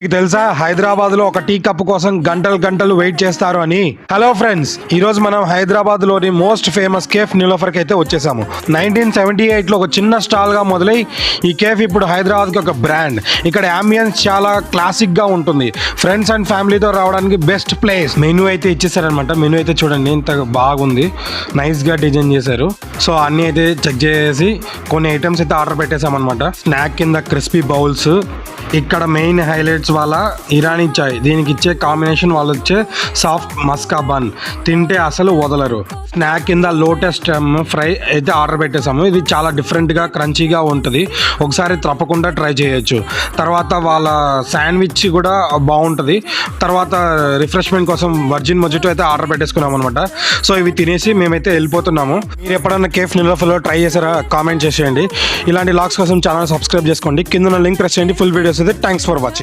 మీకు తెలుసా హైదరాబాద్ లో ఒక టీ కప్ కోసం గంటలు వెయిట్ చేస్తారు అని. హలో ఫ్రెండ్స్, ఈ రోజు మనం హైదరాబాద్ లోని మోస్ట్ ఫేమస్ కేఫ్ నిలోఫర్ కి అయితే వచ్చేసాము. 1978 లో ఒక చిన్న స్టాల్ గా మొదలై ఈ కేఫ్ ఇప్పుడు హైదరాబాద్ కి ఒక బ్రాండ్. ఇక్కడ అంబియన్స్ చాలా క్లాసిక్ గా ఉంటుంది. ఫ్రెండ్స్ అండ్ ఫ్యామిలీతో రావడానికి బెస్ట్ ప్లేస్. మెనూ అయితే ఇచ్చేసారనమాట. మెనూ అయితే చూడండి ఎంత బాగుంది, నైస్ గా డిజైన్ చేశారు. సో అన్ని అయితే చెక్ చేసి కొన్ని ఐటమ్స్ అయితే ఆర్డర్ పెట్టేసామన్నమాట. స్నాక్ కింద క్రిస్పీ బౌల్స్, ఇక్కడ మెయిన్ హైలైట్స్ వాళ్ళ ఇరానీ చాయ్, దీనికి ఇచ్చే కాంబినేషన్ వాళ్ళు వచ్చే సాఫ్ట్ మస్కా బన్ తింటే అసలు వదలరు. స్నాక్ కింద లోటస్ స్టెమ్ ఫ్రై అయితే ఆర్డర్ పెట్టేసాము. ఇది చాలా డిఫరెంట్గా క్రంచీగా ఉంటుంది, ఒకసారి తప్పకుండా ట్రై చేయొచ్చు. తర్వాత వాళ్ళ శాండ్విచ్ కూడా బాగుంటుంది. తర్వాత రిఫ్రెష్మెంట్ కోసం వర్జిన్ మొజిటో అయితే ఆర్డర్ పెట్టేసుకున్నాం అనమాట. సో ఇవి తినేసి మేమైతే వెళ్ళిపోతున్నాము. మీరు ఎప్పుడన్నా కేఫ్ నిలోఫర్లో ట్రై చేసారా? కామెంట్ చేసేయండి. ఇలాంటి లాగ్స్ కోసం ఛానల్ సబ్స్క్రైబ్ చేసుకోండి. కింద లింక్ ప్రెస్ చేయండి. ఫుల్ వీడియోస్ అయితే. Thanks for watching.